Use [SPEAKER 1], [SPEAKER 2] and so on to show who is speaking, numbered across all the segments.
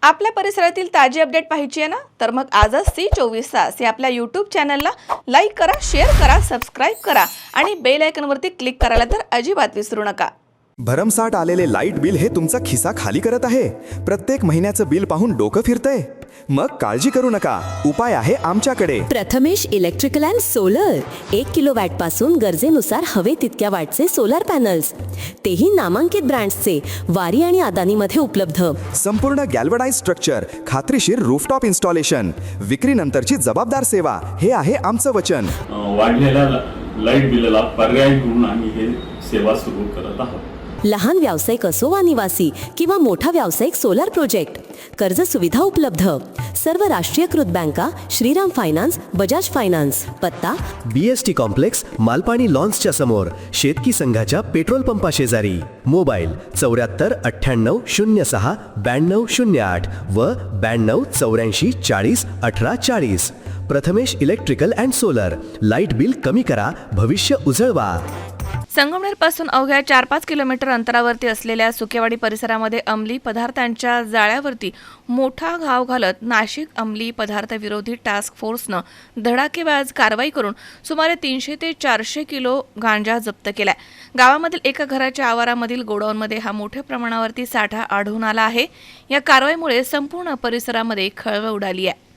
[SPEAKER 1] आपल्या परिसरातील ताजी अपडेट पाहिजे आहे ना, तर मग आजच C24 तास या आपल्या यूट्यूब चॅनलला लाईक करा, शेअर करा, सबस्क्राईब करा आणि बेल आयकॉनवरती क्लिक करायला तर अजिबात विसरू नका.
[SPEAKER 2] भरमसाठ आलेले लाईट बिल हे तुमचा खिसा खाली करत आहे. प्रत्येक महिन्याचं बिल पाहून डोकं फिरतंय? मग काळजी करू नका, उपाय आहे आमच्याकडे.
[SPEAKER 3] Prathamesh electrical and solar 1 kilowatt पासून गरजेनुसार हवे तितक्या वॅटचे सोलर पॅनल्स, तेही नामांकित ब्रँड्सचे, वारी आणि अदानीमध्ये उपलब्ध.
[SPEAKER 2] संपूर्ण गॅल्वनाइज स्ट्रक्चर, खात्रीशीर रूफटॉप इन्स्टॉलेशन, विक्रीनंतरची जबाबदार सेवा, हे आहे आमचं वचन.
[SPEAKER 4] वाढलेल्या लाईट बिलाला पर्याय म्हणून आम्ही हे सेवा सुरू करत आहोत.
[SPEAKER 3] लहान व्यावसायिक असो वा निवासी किंवा मोठा व्यावसायिक सोलर प्रोजेक्ट, कर्ज सुविधा उपलब्ध. सर्व राष्ट्रीयकृत बँका, श्रीराम फायनान्स, बजाज फायनान्स. पत्ता
[SPEAKER 5] BST कॉम्प्लेक्स, मालपाणी लॉन्सच्या समोर, शेतकी संघाच्या पेट्रोल पंपा शेजारी. मोबाईल 74 98 06 92 08 व 92 84 40 18 40. Prathamesh electrical and solar. Light bill कमी करा, भविष्य उजळवा.
[SPEAKER 1] संगमनेरपासून अवघ्या 4-5 किलोमीटर अंतरावरती असलेल्या सुकेवाडी परिसरामध्ये अंमली पदार्थांच्या जाळ्यावरती मोठा घाव घालत नाशिक अंमली पदार्थ विरोधी टास्क फोर्सनं धडाकेबाज कारवाई करून सुमारे 300 ते 400 किलो गांजा जप्त केलाय. गावामधील एका घराच्या आवारामधील गोडाऊनमध्ये हा मोठ्या प्रमाणावरती साठा आढळून आला आहे. या कारवाईमुळे संपूर्ण परिसरामध्ये खळबळ उडाली आहे.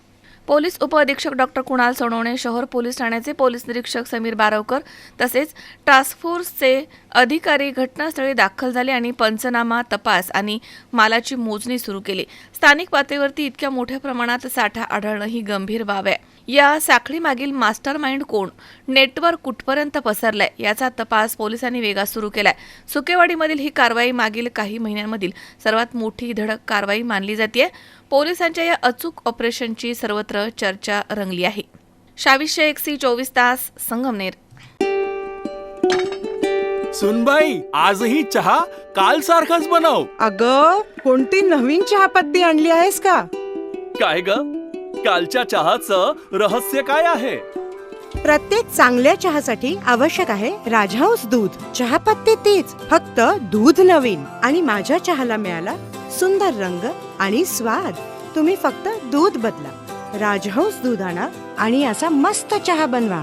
[SPEAKER 1] पोलीस उपअधीक्षक डॉक्टर कुणाल सोनवणे, शहर पोलीस ठाण्याचे पोलीस निरीक्षक समीर बारवकर तसेच टास्क फोर्सचे अधिकारी घटनास्थळी दाखल झाले आणि पंचनामा, तपास आणि मालाची मोजणी सुरू केली. स्थानिक पातळीवरती इतक्या मोठ्या प्रमाणात साठा आढळणं ही गंभीर बाब आहे. या साखळीमागील मास्टर माइंड कोण, नेटवर्क कुठपर्यंत पसरलाय याचा तपास पोलिसांनी वेगात सुरू केलाय. सुकेवाडीमधील ही कारवाई मागील काही महिन्यांमधील सर्वात मोठी धडक कारवाई मानली जाते. पोलिसांच्या या अचूक ऑपरेशनची सर्वत्र चर्चा रंगली आहे. शाविश शेख, C24 तास, संगमनेर.
[SPEAKER 6] सुनबाई, आजही चहा काल सारखाच बनव.
[SPEAKER 7] अगं, कोणती नवीन चहापत्ती आणली आहेस का?
[SPEAKER 6] काय ग, कालच्या चहाचं रहस्य काय आहे?
[SPEAKER 7] प्रत्येक चांगल्या चहासाठी आवश्यक आहे राजहंस दूध. चहापत्ती तीच, फक्त दूध नवीन. आणि माझ्या चहाला मिळाला सुंदर रंग आणि स्वाद. तुम्ही फक्त दूध बदला, राजहंस दूध आणा आणि असा मस्त चहा बनवा.